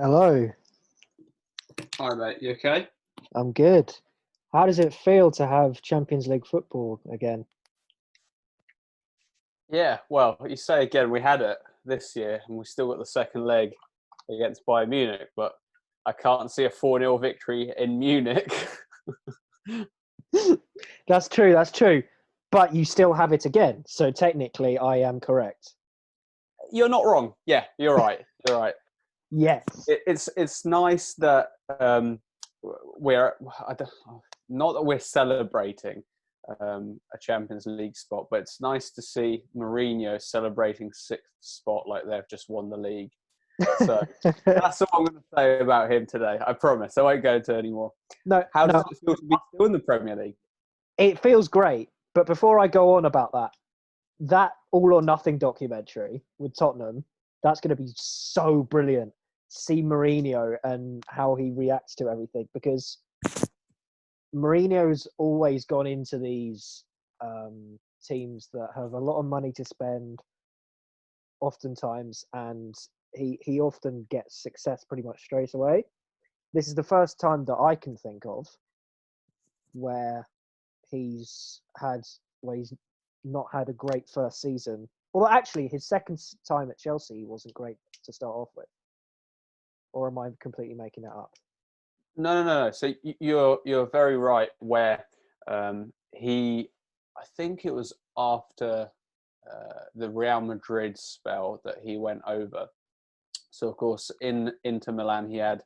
Hello, Hi mate, you okay? I'm good. How does it feel to have Champions League football again? Yeah, well, you say again, we had it this year and we still got the second leg against Bayern Munich, but I can't see a 4-0 victory in Munich. That's true, that's true. But you still have it again, so technically I am correct. You're not wrong. Yeah, you're right. You're right. Yes. It's nice that we're I don't, not that we're celebrating a Champions League spot, but it's nice to see Mourinho celebrating sixth spot like they've just won the league. So that's all I'm going to say about him today. I promise. I won't go into any more. No, How does no, it feel to be still in the Premier League? it feels great. But before I go on about that All or Nothing documentary with Tottenham, that's going to be so brilliant. See Mourinho and how he reacts to everything, because Mourinho's always gone into these teams that have a lot of money to spend, oftentimes, and he often gets success pretty much straight away. This is the first time that I can think of where he's had where he's not had a great first season. Well, actually, his second time at Chelsea wasn't great to start off with. Or am I completely making that up? No. So you're very right. Where he, I think it was after the Real Madrid spell that he went over. So of course, in Inter Milan, he had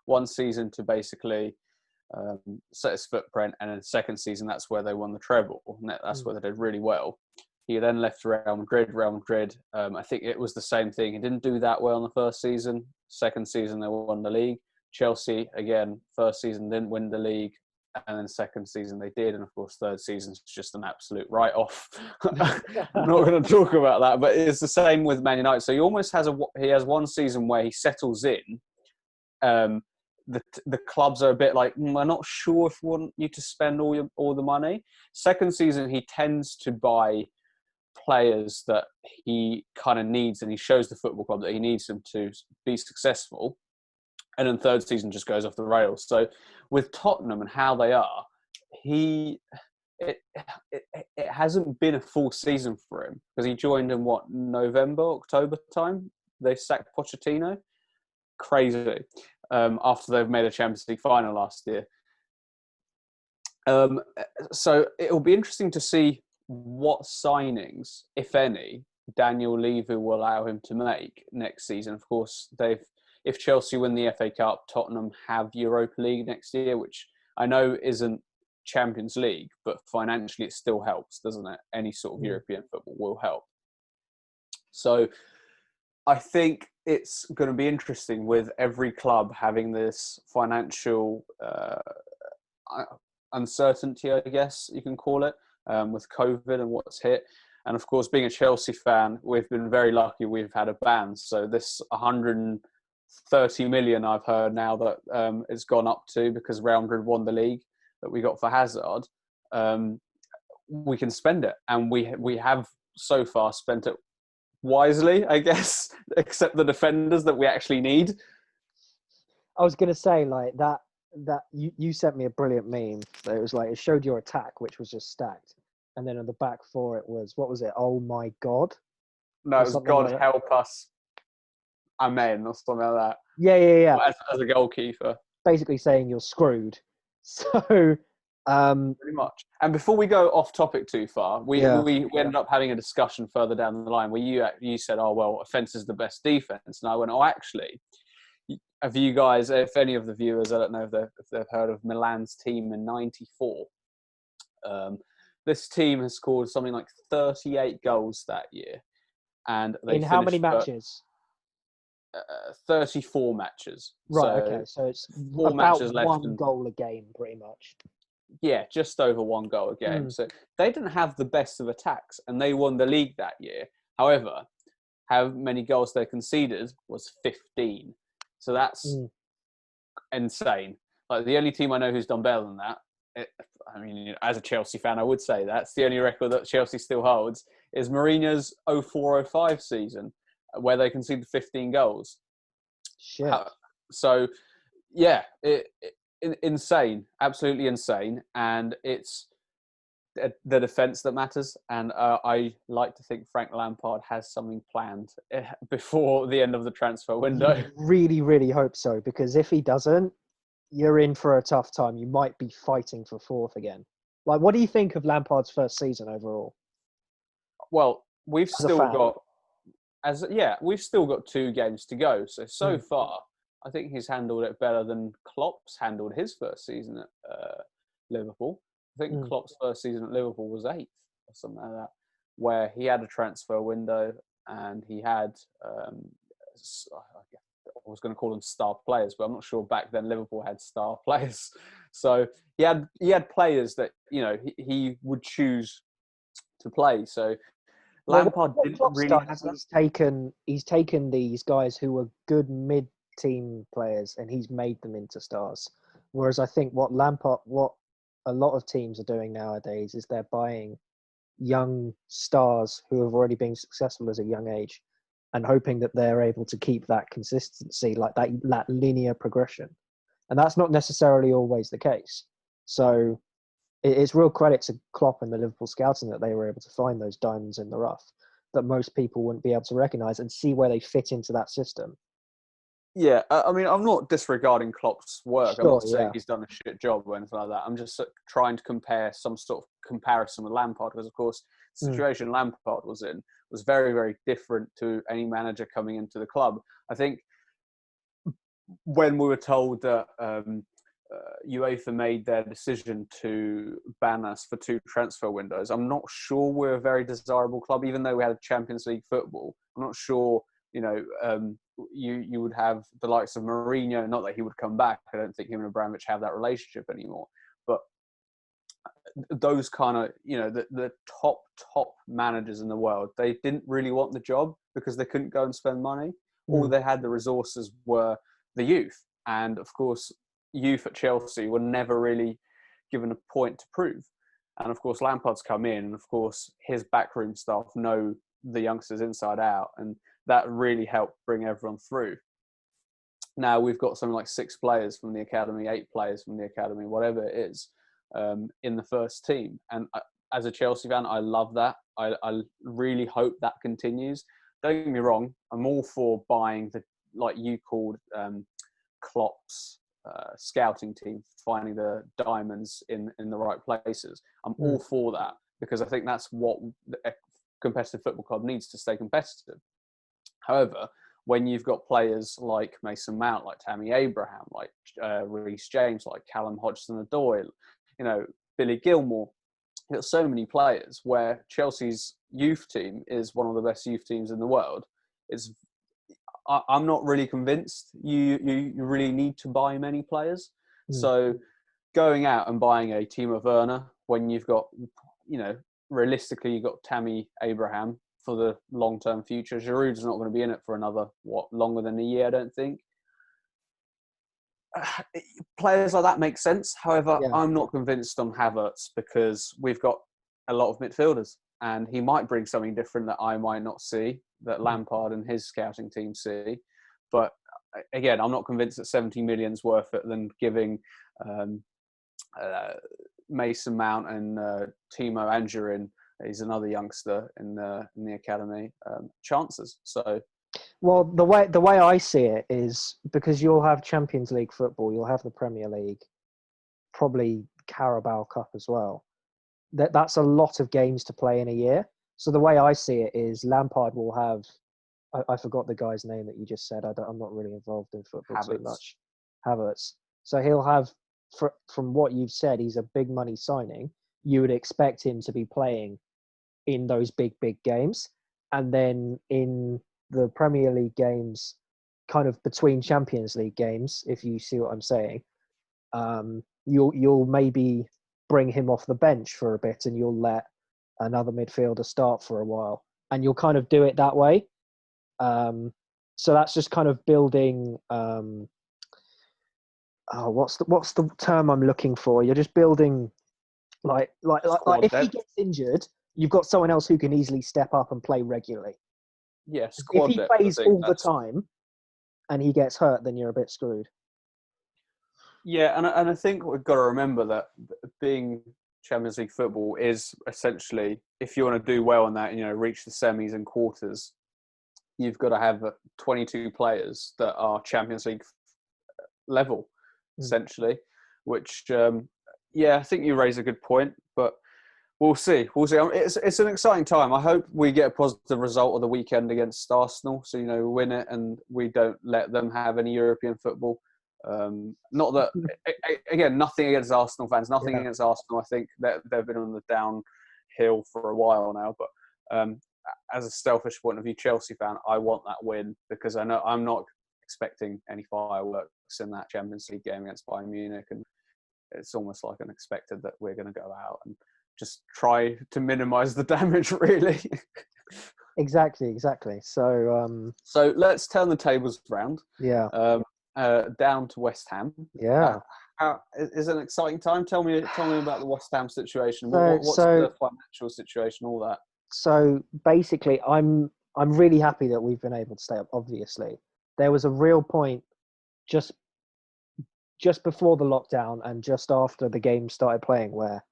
one season to basically set his footprint, and then the second season, that's where they won the treble. And that's where they did really well. He then left Real Madrid. I think it was the same thing. He didn't do that well in the first season. Second season, they won the league. Chelsea, again, first season didn't win the league. And then second season they did. And of course, third season's just an absolute write-off. I'm not going to talk about that. But it's the same with Man United. So he almost has one season where he settles in. The clubs are a bit like, we're not sure if we want you to spend all the money. Second season, he tends to buy players that he kind of needs, and he shows the football club that he needs them to be successful. And then third season just goes off the rails. So with Tottenham and how they are, it hasn't been a full season for him, because he joined in November, October time. They sacked Pochettino. Crazy. After they've made a Champions League final last year. So it'll be interesting to see what signings, if any, Daniel Levy will allow him to make next season. Of course, if Chelsea win the FA Cup, Tottenham have Europa League next year, which I know isn't Champions League, but financially it still helps, doesn't it? Any sort of European football will help. So I think it's going to be interesting with every club having this financial uncertainty, I guess you can call it, with COVID and what's hit. And of course, being a Chelsea fan, we've been very lucky we've had a ban. So this 130 million I've heard now that it's gone up to, because Real Madrid won the league, that we got for Hazard, we can spend it. And we have so far spent it wisely, I guess, except the defenders that we actually need. I was going to say, like, that you sent me a brilliant meme. So it was like, it showed your attack, which was just stacked. And then on the back four, it was, what was it? Oh my God. No, it was God like help us. Amen, or something like that. Yeah. As a goalkeeper. Basically saying you're screwed. So, pretty much. And before we go off topic too far, we ended up having a discussion further down the line where you said, oh, well, offence is the best defence. And I went, oh, actually, have you guys, if any of the viewers, I don't know if they've heard of Milan's team in '94. This team has scored something like 38 goals that year. And they in how many matches? 34 matches. Right, okay. So it's four about matches left one goal a game, pretty much. Yeah, just over one goal a game. So they didn't have the best of attacks, and they won the league that year. However, how many goals they conceded was 15. So that's insane. Like, the only team I know who's done better than that, as a Chelsea fan, I would say that's the only record that Chelsea still holds, is Mourinho's 04-05 season, where they conceded 15 goals. Shit. So, yeah, insane, absolutely insane, and it's the defence that matters. And I like to think Frank Lampard has something planned before the end of the transfer window. You really, really hope so, because if he doesn't, you're in for a tough time. You might be fighting for fourth again. Like, what do you think of Lampard's first season overall Well, we've as a still fan? got we've still got 2 games to go. So Mm. far, I think he's handled it better than Klopp's handled his first season at Liverpool. I think Mm. Klopp's first season at Liverpool was 8th or something like that, where he had a transfer window and he had I was going to call them star players, but I'm not sure back then Liverpool had star players. So he had players that he would choose to play. So Well, Lampard what didn't Klopp's really done have is that. he's taken these guys who were good mid-team players and he's made them into stars. Whereas I think what a lot of teams are doing nowadays is they're buying young stars who have already been successful at a young age and hoping that they're able to keep that consistency, like that linear progression. And that's not necessarily always the case. So it's real credit to Klopp and the Liverpool scouting that they were able to find those diamonds in the rough that most people wouldn't be able to recognise and see where they fit into that system. Yeah, I mean, I'm not disregarding Klopp's work. I'm Sure, not saying yeah. he's done a shit job or anything like that. I'm just trying to compare some sort of comparison with Lampard, because, of course, the Mm. situation Lampard was in was very, very different to any manager coming into the club. I think when we were told that UEFA made their decision to ban us for 2 transfer windows, I'm not sure we're a very desirable club, even though we had Champions League football. I'm not sure, you would have the likes of Mourinho, not that he would come back. I don't think him and Abramovich have that relationship anymore. But those kind of, the top managers in the world, they didn't really want the job because they couldn't go and spend money. All Mm. they had the resources were the youth. And of course, youth at Chelsea were never really given a point to prove. And of course, Lampard's come in, and of course, his backroom staff know the youngsters inside out, and that really helped bring everyone through. Now we've got something like 6 players from the academy, 8 players from the academy, whatever it is, in the first team. And as a Chelsea fan, I love that. I really hope that continues. Don't get me wrong, I'm all for buying the, like you called, Klopp's scouting team, finding the diamonds in the right places. I'm all for that, because I think that's what a competitive football club needs to stay competitive. However, when you've got players like Mason Mount, like Tammy Abraham, like Reece James, like Callum Hodgson-Odoi, Billy Gilmore, you've got so many players where Chelsea's youth team is one of the best youth teams in the world. I'm not really convinced you really need to buy many players. Mm. So going out and buying a Timo Werner when you've got, realistically, you've got Tammy Abraham for the long-term future. Giroud's not going to be in it for another, longer than a year, I don't think. Players like that make sense. However, Yeah. I'm not convinced on Havertz, because we've got a lot of midfielders, and he might bring something different that I might not see, that Lampard and his scouting team see. But again, I'm not convinced that 70 million's worth it than giving Mason Mount and Timo Angerin, he's another youngster in the academy, chances. So, Well, the way I see it is because you'll have Champions League football, you'll have the Premier League, probably Carabao Cup as well. That's a lot of games to play in a year. So the way I see it is Lampard will have. I forgot the guy's name that you just said. I'm not really involved in football too Havertz. much. Havertz. So he'll have, from what you've said, he's a big money signing. You would expect him to be playing in those big games, and then in the Premier League games, kind of between Champions League games, if you see what I'm saying, you'll maybe bring him off the bench for a bit, and you'll let another midfielder start for a while, and you'll kind of do it that way. So that's just kind of building. What's the term I'm looking for? You're just building, like if he Depth. gets injured, you've got someone else who can easily step up and play regularly. Yeah, If squad he depth. I plays think all the that's time, and he gets hurt, then you're a bit screwed. Yeah, and I think we've got to remember that being Champions League football is essentially, if you want to do well in that, reach the semis and quarters, you've got to have 22 players that are Champions League level, essentially, which, I think you raise a good point, but we'll see. We'll see. It's an exciting time. I hope we get a positive result of the weekend against Arsenal, so, win it and we don't let them have any European football. Not that, again, nothing against Arsenal fans, nothing against Arsenal. I think that they've been on the downhill for a while now, but as a selfish point of view, Chelsea fan, I want that win because I know I'm not expecting any fireworks in that Champions League game against Bayern Munich, and it's almost like unexpected that we're going to go out and just try to minimise the damage, really. Exactly. So let's turn the tables round. Yeah. Down to West Ham. Yeah. Is it an exciting time? Tell me about the West Ham situation. What's the financial situation? All that. So basically, I'm really happy that we've been able to stay up. Obviously, there was a real point just before the lockdown and just after the game started playing where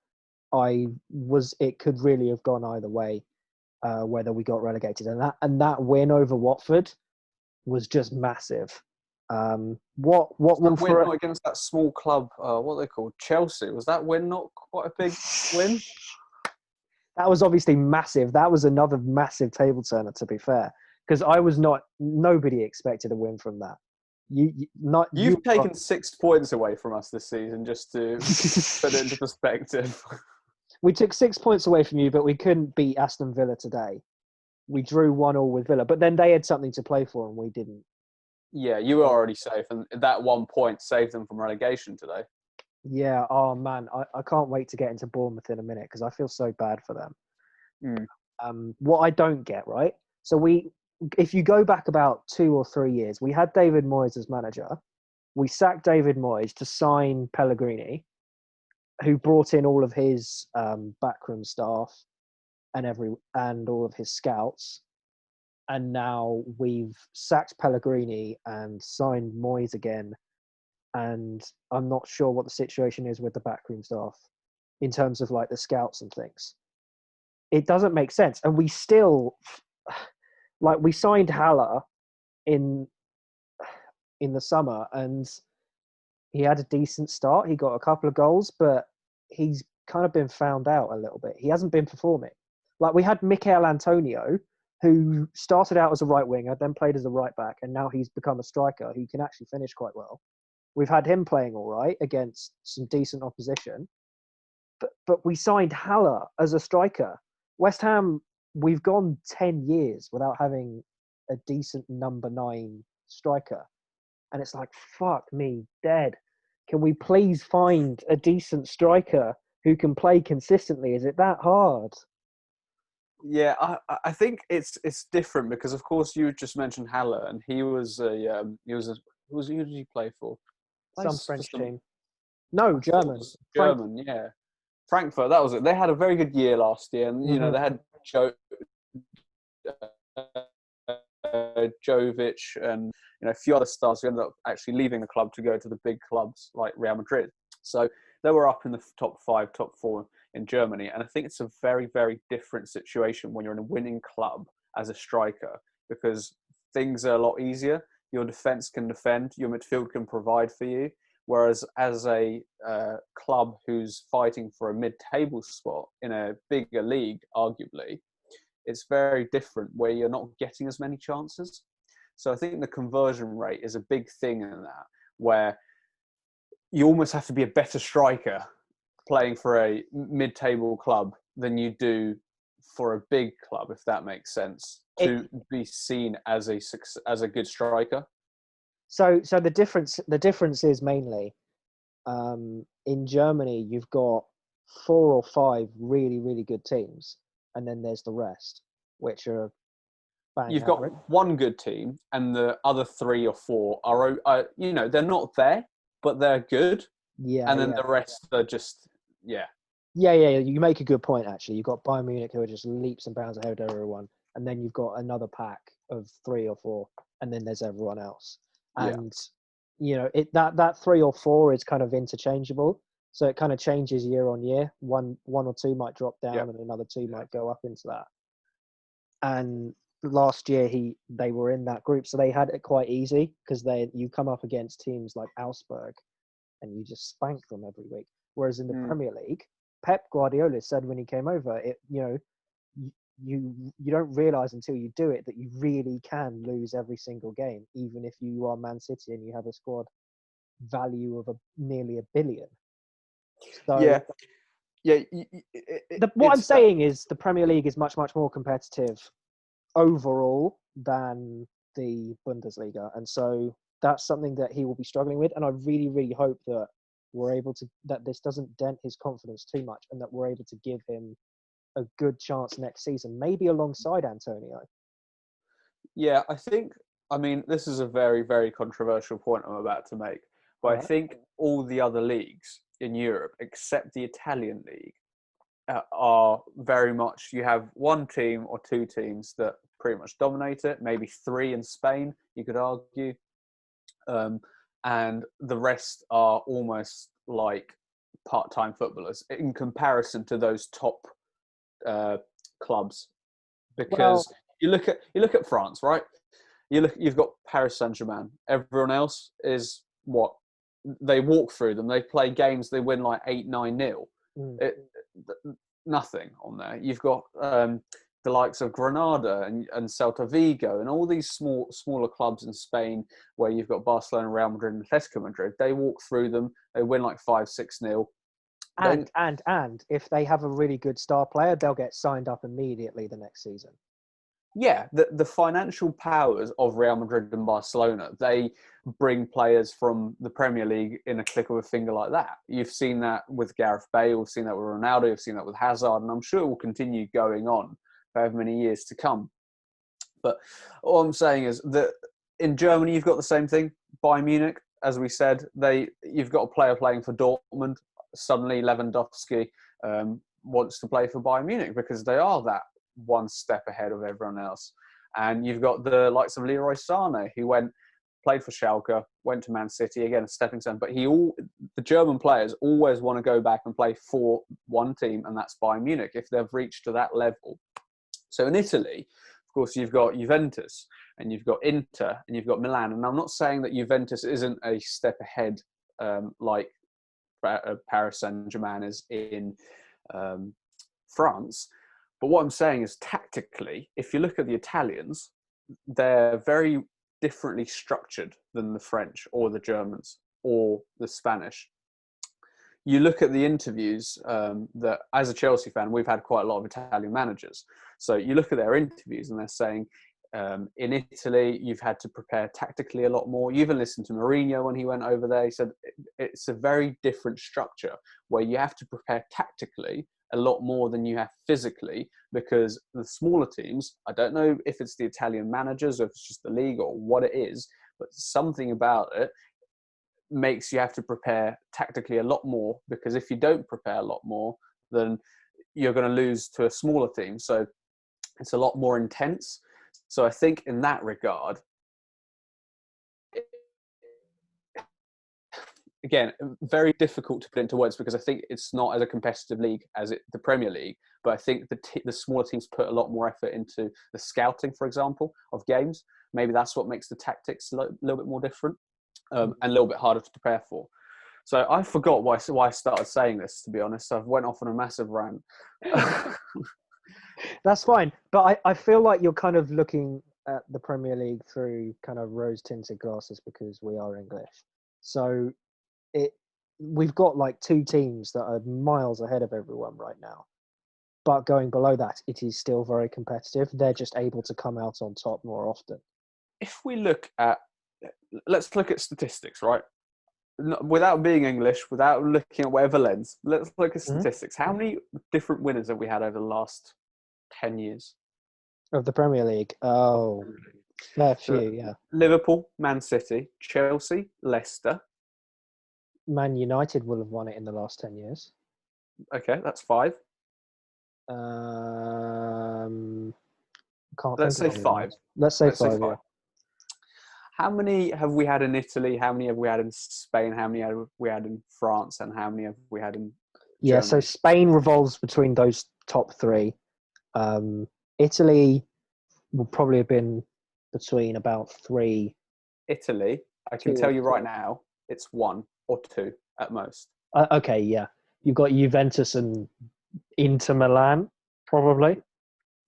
it could really have gone either way, whether we got relegated, and that win over Watford was just massive. What win not against that small club? What are they called? Chelsea. Was that win not quite a big win? That was obviously massive. That was another massive table turner, to be fair, because nobody expected a win from that. You've taken 6 points away from us this season, just to put it into perspective. We took 6 points away from you, but we couldn't beat Aston Villa today. We drew 1-1 with Villa, but then they had something to play for and we didn't. Yeah, you were already safe, and that 1 point saved them from relegation today. Yeah, oh man, I can't wait to get into Bournemouth in a minute because I feel so bad for them. What I don't get, right? So if you go back about 2 or 3 years, we had David Moyes as manager. We sacked David Moyes to sign Pellegrini, who brought in all of his backroom staff and all of his scouts. And now we've sacked Pellegrini and signed Moyes again. And I'm not sure what the situation is with the backroom staff in terms of like the scouts and things. It doesn't make sense. And we still, we signed Haller in the summer and he had a decent start. He got a couple of goals, but he's kind of been found out a little bit. He hasn't been performing. We had Mikel Antonio, who started out as a right winger, then played as a right back, and now he's become a striker who can actually finish quite well. We've had him playing all right against some decent opposition. But we signed Haller as a striker. West Ham, we've gone 10 years without having a decent number 9 striker. And it's like, fuck me, dead. Can we please find a decent striker who can play consistently? Is it that hard? Yeah, I think it's different because, of course, you just mentioned Haller, and who did he play for? Some French team. No, German. German, yeah. Frankfurt, that was it. They had a very good year last year, and they had Jovic and a few other stars who ended up actually leaving the club to go to the big clubs like Real Madrid. So they were up in the top 5, top 4 in Germany, and I think it's a very, very different situation when you're in a winning club as a striker because things are a lot easier. Your defence can defend, your midfield can provide for you. Whereas as a club who's fighting for a mid-table spot in a bigger league, arguably, it's very different where you're not getting as many chances. So I think the conversion rate is a big thing in that, where you almost have to be a better striker playing for a mid-table club than you do for a big club, if that makes sense, to be seen as a good striker. So the difference is mainly in Germany you've got 4 or 5 really, really good teams, and then there's the rest, which are you've got one good team, and the other 3 or 4 are they're not there, but they're good. Yeah, and then the rest are just Yeah. You make a good point. Actually, you've got Bayern Munich who are just leaps and bounds ahead of everyone, and then you've got another pack of 3 or 4, and then there's everyone else. Yeah. and that 3 or 4 is kind of interchangeable. So it kind of changes year on year. One or two might drop Yeah. down, and another two might go up into that. And last year they were in that group, so they had it quite easy because you come up against teams like Augsburg, and you just spank them every week. Whereas in the Premier League, Pep Guardiola said when he came over, you don't realize until you do it that you really can lose every single game, even if you are Man City and you have a squad value of nearly $1 billion. So yeah. what I'm saying is the Premier League is much, much more competitive overall than the Bundesliga, and so that's something that he will be struggling with. And I really, really hope that that this doesn't dent his confidence too much, and that we're able to give him a good chance next season, maybe alongside Antonio. Yeah, I mean, this is a very, very controversial point I'm about to make, but I think all the other leagues in Europe, except the Italian league, are very much, you have one team or two teams that pretty much dominate it, maybe 3 in Spain, you could argue. And the rest are almost like part-time footballers in comparison to those top clubs. Because you look at France, right? You've got Paris Saint-Germain. Everyone else is what? They walk through them. They play games. They win like 8-9-0. Nothing on there. You've got the likes of Granada and Celta Vigo and all these smaller clubs in Spain where you've got Barcelona, Real Madrid, and Atletico Madrid. They walk through them. They win like 5-6-0. And if they have a really good star player, they'll get signed up immediately the next season. Yeah, the financial powers of Real Madrid and Barcelona, they bring players from the Premier League in a click of a finger like that. You've seen that with Gareth Bale, you've seen that with Ronaldo, you've seen that with Hazard, and I'm sure it will continue going on for however many years to come. But all I'm saying is that in Germany, you've got the same thing. Bayern Munich, as we said, you've got a player playing for Dortmund. Suddenly, Lewandowski wants to play for Bayern Munich because they are that one step ahead of everyone else. And you've got the likes of Leroy Sané, who played for Schalke, went to Man City, again, a stepping stone. But the German players always want to go back and play for one team, and that's Bayern Munich, if they've reached to that level. So in Italy, of course, you've got Juventus, and you've got Inter, and you've got Milan. And I'm not saying that Juventus isn't a step ahead like Paris Saint-Germain is in France. But what I'm saying is tactically, if you look at the Italians, they're very differently structured than the French or the Germans or the Spanish. You look at the interviews that, as a Chelsea fan, we've had quite a lot of Italian managers. So you look at their interviews and they're saying, in Italy, you've had to prepare tactically a lot more. You even listened to Mourinho when he went over there. He said it's a very different structure where you have to prepare tactically a lot more than you have physically, because the smaller teams, I don't know if it's the Italian managers or if it's just the league or what it is, but something about it makes you have to prepare tactically a lot more, because if you don't prepare a lot more, then you're going to lose to a smaller team. So it's a lot more intense. So I think in that regard, again, very difficult to put into words because I think it's not as a competitive league as the Premier League. But I think the smaller teams put a lot more effort into the scouting, for example, of games. Maybe that's what makes the tactics a little bit more different and a little bit harder to prepare for. So I forgot why I started saying this, to be honest. I went off on a massive rant. That's fine. But I feel like you're kind of looking at the Premier League through kind of rose-tinted glasses because we are English. So we've got like 2 teams that are miles ahead of everyone right now. But going below that, it is still very competitive. They're just able to come out on top more often. If we let's look at statistics, right? Without being English, without looking at whatever lens, let's look at statistics. How many different winners have we had over the last 10 years? Of the Premier League? Oh, fair few, yeah. Liverpool, Man City, Chelsea, Leicester. Man United will have won it in the last 10 years. Okay, that's 5. Can't Let's say think of 5. Let's say 5, yeah. How many have we had in Italy? How many have we had in Spain? How many have we had in France? And how many have we had in Yeah, so Germany? Spain revolves between those top three. Italy will probably have been between about three, Italy, I two can tell or you right three. now, it's 1 or 2 at most. Okay, yeah. You've got Juventus and Inter Milan, probably.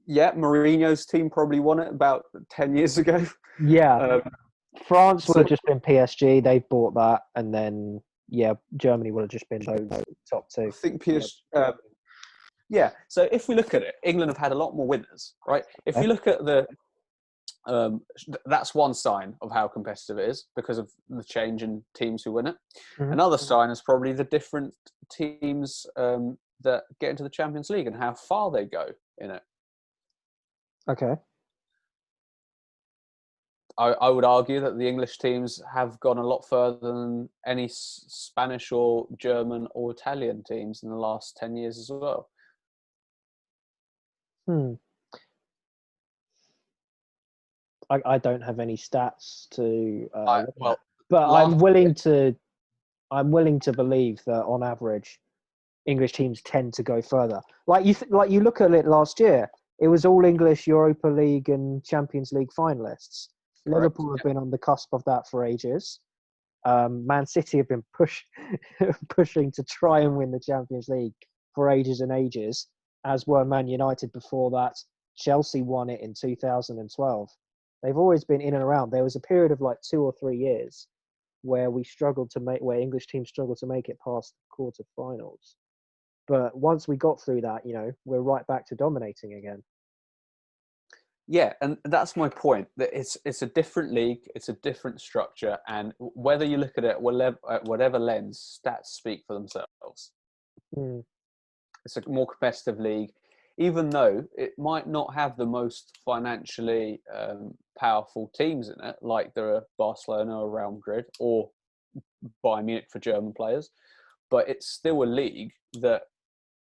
Yeah, Mourinho's team probably won it about 10 years ago. Yeah. Um, France would so have just been PSG. They've bought that. And then, yeah, Germany would have just been those top two. I think Yeah. yeah. So if we look at it, England have had a lot more winners, right? If you Okay. look at that's one sign of how competitive it is because of the change in teams who win it. Mhm. Another sign is probably the different teams that get into the Champions League and how far they go in it. Okay. I would argue that the English teams have gone a lot further than any Spanish or German or Italian teams in the last 10 years as well. Hmm. I don't have any stats to look at, Well, but last I'm willing to believe that on average, English teams tend to go further. Like you look at it last year, it was all English Europa League and Champions League finalists. correct. Liverpool have been on the cusp of that for ages. Man City have been pushing to try and win the Champions League for ages and ages, as were Man United before that. Chelsea won it in 2012. They've always been in and around. There was a period of like 2 or 3 years where where English teams struggled to make it past the quarterfinals. But once we got through that, we're right back to dominating again. Yeah, and that's my point. That it's a different league, it's a different structure, and whether you look at it whatever lens, stats speak for themselves. Mm. It's a more competitive league, even though it might not have the most financially powerful teams in it, like there are Barcelona or Real Madrid or Bayern Munich for German players. But it's still a league that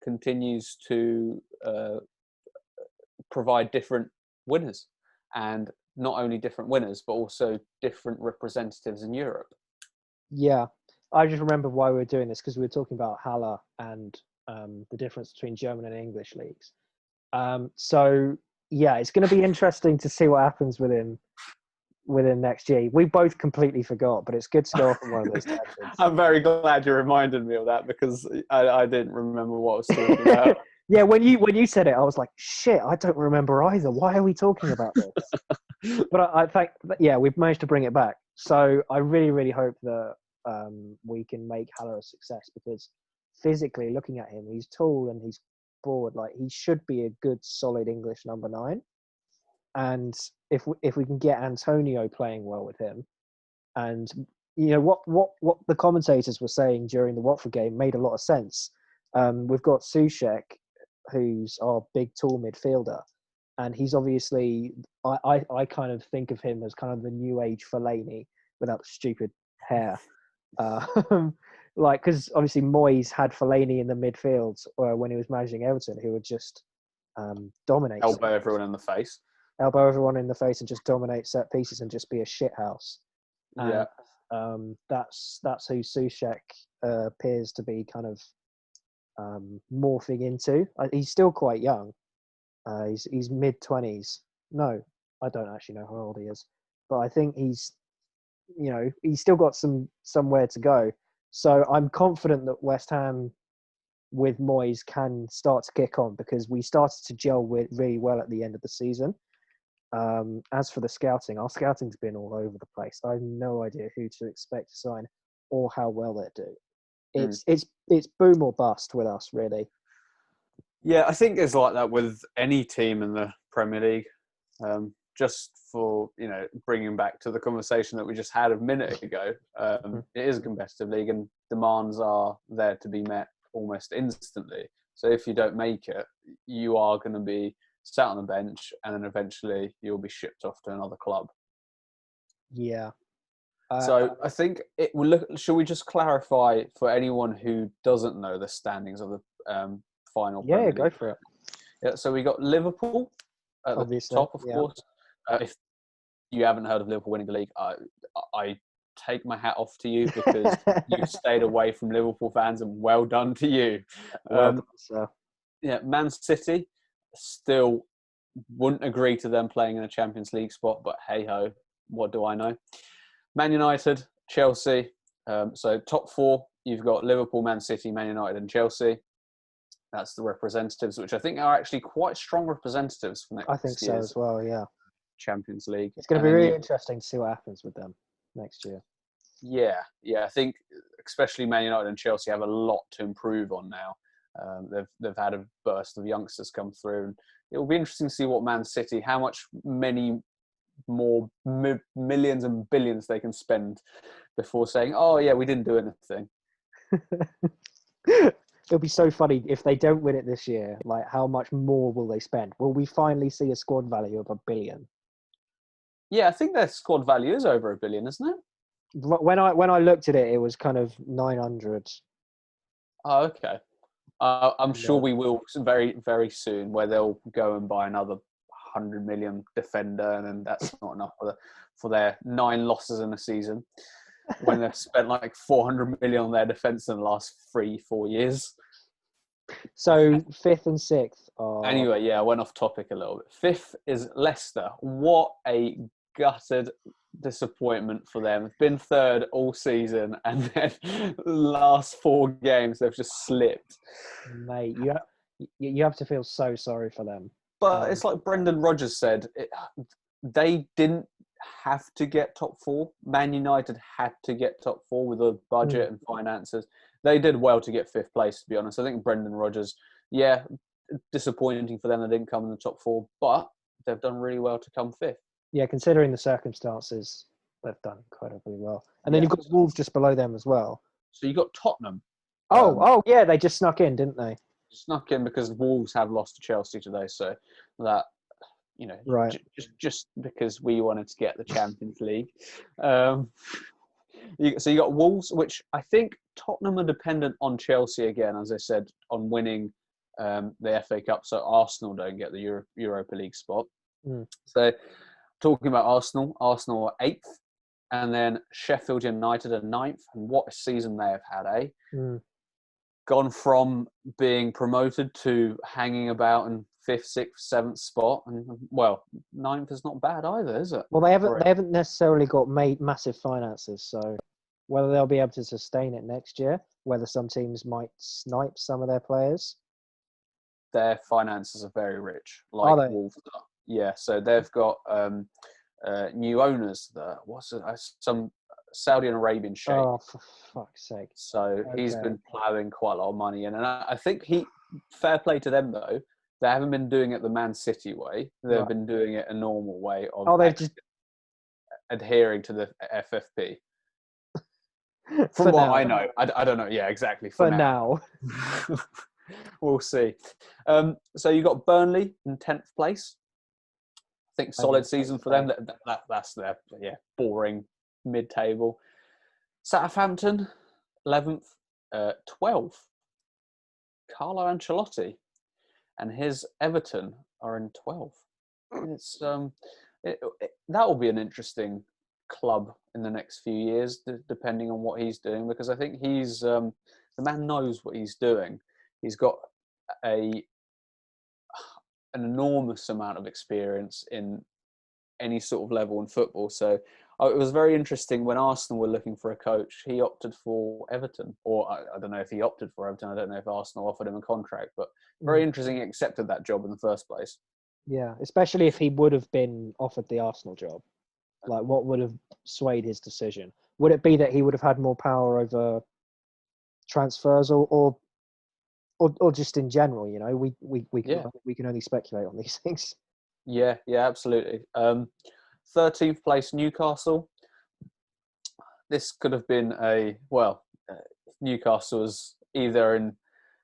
continues to provide different winners, and not only different winners, but also different representatives in Europe. Yeah, I just remember why we were doing this because we were talking about Haller and the difference between German and English leagues. So yeah, it's going to be interesting to see what happens within next year. We both completely forgot, but it's good to go off on one of those tangents. I'm very glad you reminded me of that because I didn't remember what I was talking about. Yeah, when you said it, I was like, shit, I don't remember either. Why are we talking about this? But I think, yeah, we've managed to bring it back. So I really, really hope that we can make Haller a success because physically looking at him, he's tall and he's broad. Like he should be a good, solid English number 9. And if we can get Antonio playing well with him, and what the commentators were saying during the Watford game made a lot of sense. We've got Soucek, who's our big, tall midfielder, and he's obviously I kind of think of him as kind of the new age Fellaini without stupid hair. Because obviously Moyes had Fellaini in the midfield when he was managing Everton, who would just dominate, Elbow everyone in the face. elbow everyone in the face, and just dominate set pieces and just be a shithouse. Yeah. And that's who Soucek appears to be kind of morphing into. He's still quite young. He's mid-20s. No, I don't actually know how old he is, but I think he's still got somewhere to go. So I'm confident that West Ham with Moyes can start to kick on because we started to gel really well at the end of the season. As for the scouting, our scouting's been all over the place. I have no idea who to expect to sign or how well they do. It's boom or bust with us, really. Yeah, I think it's like that with any team in the Premier League. Just for bringing back to the conversation that we just had a minute ago, it is a competitive league, and demands are there to be met almost instantly. So if you don't make it, you are going to be sat on the bench, and then eventually you'll be shipped off to another club. Yeah. So I think it will look. Shall we just clarify for anyone who doesn't know the standings of the final? Yeah, Premier go League? for it. Yeah, so we got Liverpool at the Obviously, top, of yeah. course. If you haven't heard of Liverpool winning the league, I take my hat off to you because you've stayed away from Liverpool fans, and well done to you. Well done, sir. Yeah, Man City still wouldn't agree to them playing in a Champions League spot, but hey ho, what do I know? Man United, Chelsea. So top four, you've got Liverpool, Man City, Man United, and Chelsea. That's the representatives, which I think are actually quite strong representatives for next I think so year's as well, yeah. Champions League. It's going to be really interesting to see what happens with them next year. Yeah. I think especially Man United and Chelsea have a lot to improve on now. They've had a burst of youngsters come through, and it will be interesting to see what Man City, how many more millions and billions they can spend before saying, "Oh yeah, we didn't do anything." It'll be so funny if they don't win it this year. Like, how much more will they spend? Will we finally see a squad value of $1 billion? Yeah, I think their squad value is over $1 billion, isn't it? When I looked at it, it was kind of 900. Oh, okay. I'm sure Yeah. we will very, very soon, where they'll go and buy another 100 million defender, and then that's not enough for their 9 losses in a season. When they've spent like 400 million on their defence in the last 3-4 years. So 5th and 6th are... Anyway, yeah, I went off topic a little bit. 5th is Leicester. What a gutted disappointment for them. They've been 3rd all season, and then the last 4 games they've just slipped. Mate, you have to feel so sorry for them. But it's like Brendan Rodgers said, they didn't have to get top 4. Man United had to get top 4 with a budget and finances. They did well to get 5th place, to be honest. I think Brendan Rodgers, yeah, disappointing for them they didn't come in the top 4, but they've done really well to come 5th. Yeah, considering the circumstances, they've done incredibly well. And then you've got Wolves just below them as well. So you got Tottenham. Oh, yeah, they just snuck in, didn't they? Snuck in because Wolves have lost to Chelsea today, so that, right. just because we wanted to get the Champions League. So you got Wolves, which I think Tottenham are dependent on Chelsea again, as I said, on winning the FA Cup, so Arsenal don't get the Europa League spot. So talking about Arsenal are 8th, and then Sheffield United are 9th, and what a season they have had, eh? Gone from being promoted to hanging about in 5th, 6th, 7th spot, and well, 9th is not bad either, is it? Well, they haven't necessarily got massive finances, so whether they'll be able to sustain it next year, whether some teams might snipe some of their players. Their finances are very rich, like Wolves are. Yeah, so they've got new owners. Some Saudi Arabian sheikh. Oh, for fuck's sake! So he's been ploughing quite a lot of money in, and I think fair play to them though. They haven't been doing it the Man City way. They've been doing it a normal way of adhering to the FFP. From what I know, I don't know. Yeah, exactly. For now. We'll see. So you got Burnley in 10th place. I think solid season for them. That's their boring mid-table. Southampton 11th, 12th. Carlo Ancelotti and his Everton are in 12th. It's that will be an interesting club in the next few years, depending on what he's doing, because I think he's the man knows what he's doing. He's got an enormous amount of experience in any sort of level in football. So it was very interesting when Arsenal were looking for a coach. He opted for Everton, or I don't know if he opted for Everton. I don't know if Arsenal offered him a contract, but very interesting he accepted that job in the first place. Yeah, especially if he would have been offered the Arsenal job. Like, what would have swayed his decision? Would it be that he would have had more power over transfers, or just in general? You know, we can only speculate on these things. Yeah, absolutely. 13th place, Newcastle. This could have been Newcastle was either in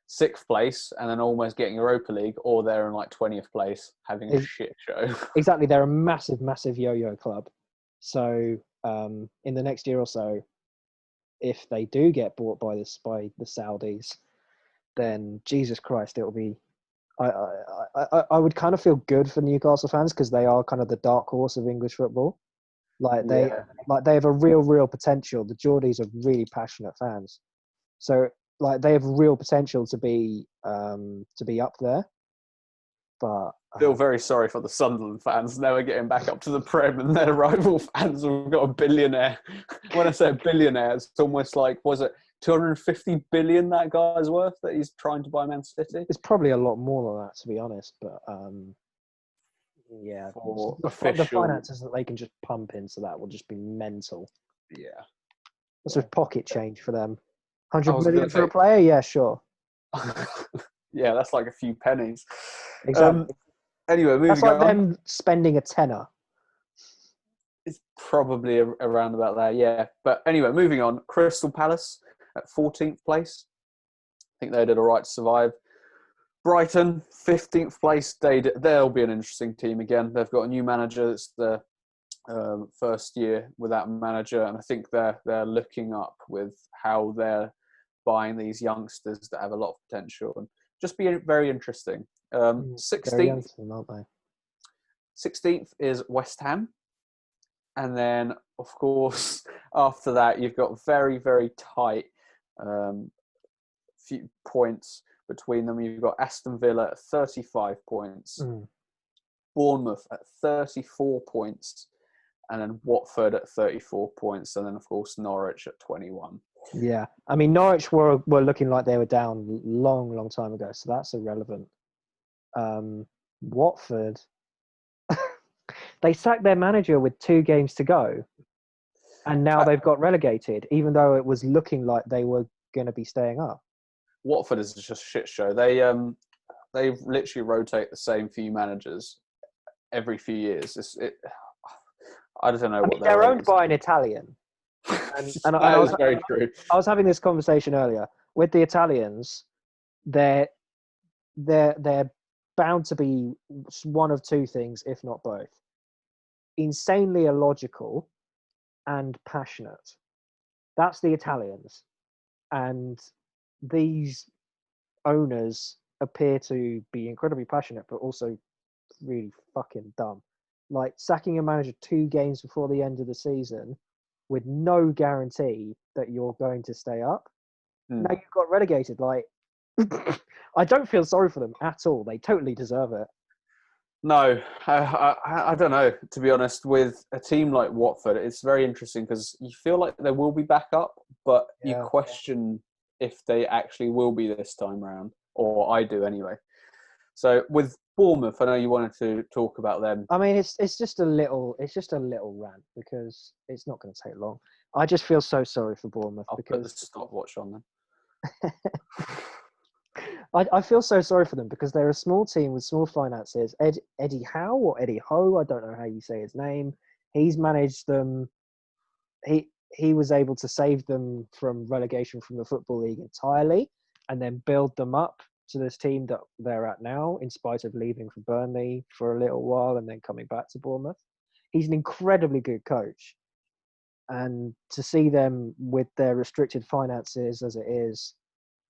6th place and then almost getting Europa League, or they're in like 20th place having a shit show. Exactly, they're a massive, massive yo-yo club. So in the next year or so, if they do get bought by the Saudis, then Jesus Christ, it'll be. I would kind of feel good for Newcastle fans because they are kind of the dark horse of English football. Like Yeah. they have a real potential. The Geordies are really passionate fans, so like they have real potential to be up there. But Feel very sorry for the Sunderland fans never getting back up to the Prem, and their rival fans have got a billionaire. When I say a billionaire, it's almost like, was it 250 billion that guy's worth that he's trying to buy Man City? it's probably a lot more than that, to be honest. But yeah, For the official, finances that they can just pump into that will just be mental. yeah. It's just pocket change for them. I 100 was going million to for a say, player? Yeah, sure. yeah, that's like a few pennies. Exactly. Anyway, That's moving like on. them spending a tenner. It's probably around about there, yeah. But anyway, moving on. Crystal Palace at 14th place. I think they did all right to survive. Brighton, 15th place. They'll be an interesting team again. They've got a new manager. It's the first year without a manager, and I think they're looking up with how they're buying these youngsters that have a lot of potential, and just be very interesting. They're young to them, aren't they? 16th is West Ham. And then, of course, after that, you've got very, very tight few points between them. You've got Aston Villa at 35 points, Bournemouth at 34 points, and then Watford at 34 points, and then, of course, Norwich at 21. Yeah. I mean, Norwich were looking like they were down long time ago, so that's irrelevant. Watford, they sacked their manager with 2 games to go, and now they've got relegated, even though it was looking like they were going to be staying up. Watford is just a shit show. They literally rotate the same few managers every few years. I don't know what they're owned by an Italian. And that is very true. I was having this conversation earlier with the Italians. They're bound to be one of 2 things, if not both: insanely illogical and passionate. That's the Italians, and these owners appear to be incredibly passionate, but also really fucking dumb. Like sacking a manager 2 games before the end of the season with no guarantee that you're going to stay up. Now you've got relegated. Like, I don't feel sorry for them at all. They totally deserve it. No, I don't know, to be honest. With a team like Watford, it's very interesting because you feel like they will be back up, but you question if they actually will be this time round, or I do anyway. So with Bournemouth, I know you wanted to talk about them. I mean, it's just a little rant because it's not going to take long. I just feel so sorry for Bournemouth I'll because put the stopwatch on then. I feel so sorry for them because they're a small team with small finances. Eddie Howe or Eddie Ho, I don't know how you say his name. He's managed them. He was able to save them from relegation from the Football League entirely, and then build them up to this team that they're at now, in spite of leaving for Burnley for a little while and then coming back to Bournemouth. He's an incredibly good coach, and to see them with their restricted finances as it is,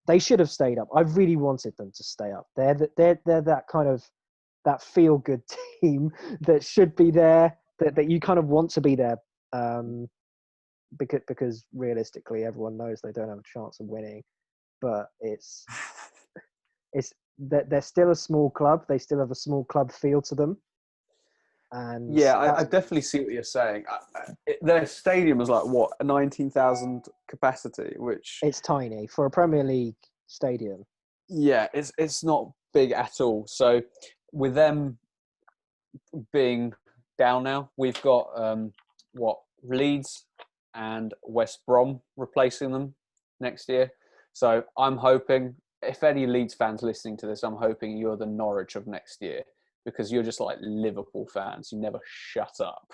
they should have stayed up. I really wanted them to stay up. They're that kind of that feel good team that should be there. That you kind of want to be there, because realistically, everyone knows they don't have a chance of winning. But it's that they're still a small club. They still have a small club feel to them. And yeah, I definitely see what you're saying. Their stadium is like what, 19,000 capacity, which it's tiny for a Premier League stadium. Yeah, it's not big at all. So with them being down now, we've got Leeds and West Brom replacing them next year. So I'm hoping, if any Leeds fans listening to this, I'm hoping you're the Norwich of next year, because you're just like Liverpool fans. You never shut up.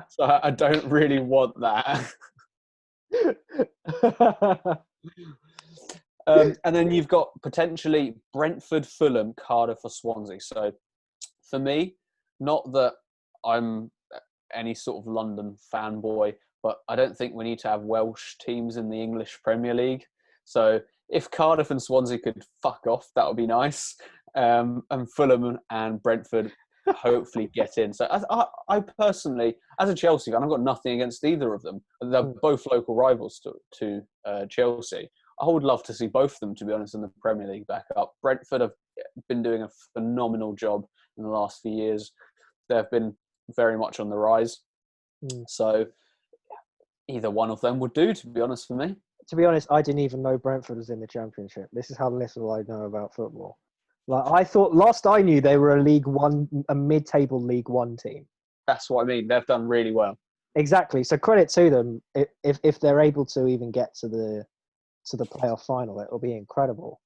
So I don't really want that. And then you've got potentially Brentford, Fulham, Cardiff or Swansea. So for me, not that I'm any sort of London fanboy, but I don't think we need to have Welsh teams in the English Premier League. So if Cardiff and Swansea could fuck off, that would be nice. And Fulham and Brentford, hopefully get in. So I personally, as a Chelsea fan, I've got nothing against either of them. They're both local rivals to Chelsea. I would love to see both of them, to be honest, in the Premier League back up. Brentford have been doing a phenomenal job in the last few years. They've been very much on the rise. So either one of them would do, to be honest, for me. To be honest, I didn't even know Brentford was in the Championship. This is how little I know about football. Like, I thought, last I knew, they were a mid-table League One team. That's what I mean. They've done really well. Exactly. So credit to them. If they're able to even get to the playoff final, it'll be incredible.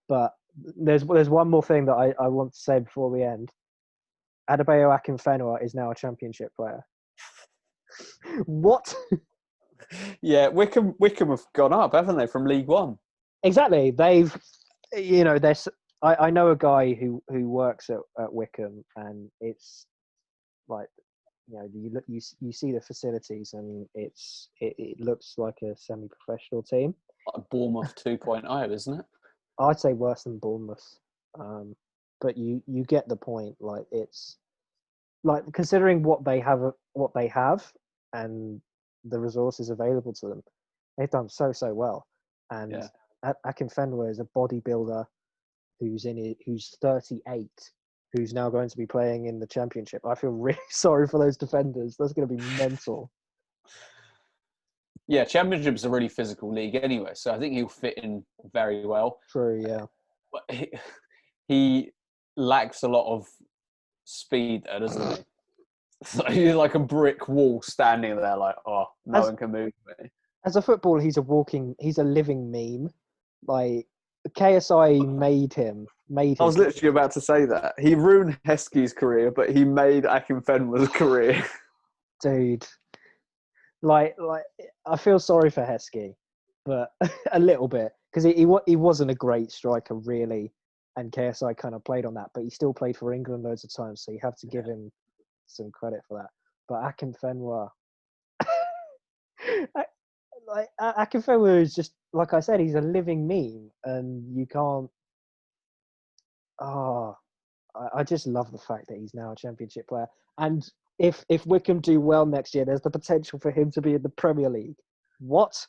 But there's one more thing that I want to say before we end. Adebayo Akinfenwa is now a Championship player. What? Yeah, Wickham have gone up, haven't they, from League One? Exactly. They've, I know a guy who works at Wickham, and it's like, you see the facilities, and it looks like a semi-professional team. Like Bournemouth 2.0, isn't it? I'd say worse than Bournemouth, but you get the point. Like, it's like, considering what they have, and the resources available to them, they've done so well. And Akinfenwa is a bodybuilder who's 38, who's now going to be playing in the Championship. I feel really sorry for those defenders. That's going to be mental. Yeah, Championship's a really physical league anyway, so I think he'll fit in very well. True, yeah. But he lacks a lot of speed there, doesn't he? So he's like a brick wall standing there like, no one can move me. As a footballer, he's a living meme. Like, KSI made him. I was literally about to say that. He ruined Heskey's career, but he made Akinfenwa's career. Dude. Like, I feel sorry for Heskey, but a little bit, because he wasn't a great striker, really, and KSI kind of played on that, but he still played for England loads of times, so you have to give him some credit for that. But Akinfenwa, Akinfenwa is just, like I said, he's a living meme, and you can't. I just love the fact that he's now a Championship player, and if Wickham do well next year, there's the potential for him to be in the Premier League. What?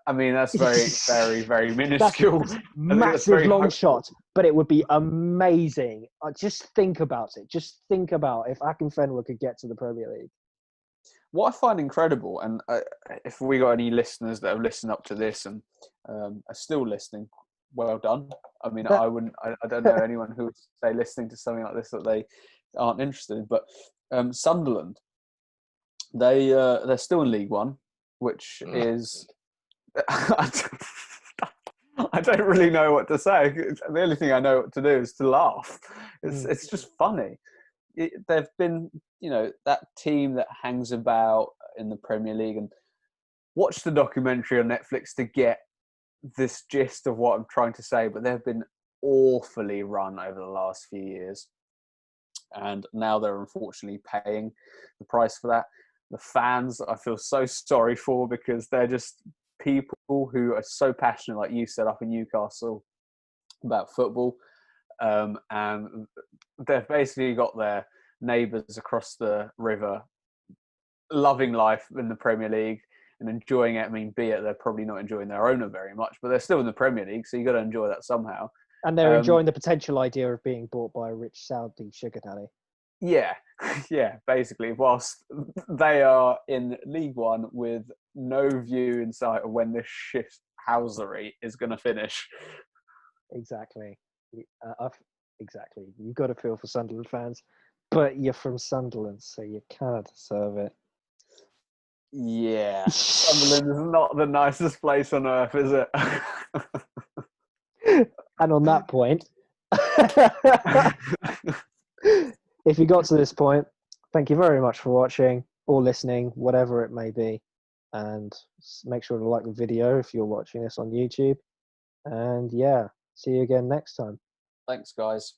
I mean, that's very, very, very minuscule. Massive long shot, but it would be amazing. Just think about it. Just think about if Akinfenwa could get to the Premier League. What I find incredible, and if we got any listeners that have listened up to this and are still listening, well done. I mean, I don't know anyone who would say listening to something like this that they aren't interested in. But Sunderland, they're still in League One, which is I don't really know what to say. The only thing I know what to do is to laugh. It's just funny. They've been, that team that hangs about in the Premier League, and watch the documentary on Netflix to get this gist of what I'm trying to say, but they've been awfully run over the last few years. And now they're unfortunately paying the price for that. The fans, I feel so sorry for, because they're just people who are so passionate, like you said, up in Newcastle about football. And they've basically got their neighbours across the river loving life in the Premier League and enjoying it. I mean, be it they're probably not enjoying their owner very much, but they're still in the Premier League, so you've got to enjoy that somehow. And they're enjoying the potential idea of being bought by a rich Saudi sugar daddy. Yeah, basically, whilst they are in League One with no view in sight of when this shit housery is going to finish. Exactly. Exactly. You've got to feel for Sunderland fans, but you're from Sunderland, so you cannot deserve it. Yeah. Sunderland is not the nicest place on earth, is it? And on that point, if you got to this point, thank you very much for watching or listening, whatever it may be. And make sure to like the video if you're watching this on YouTube. And yeah, see you again next time. Thanks, guys.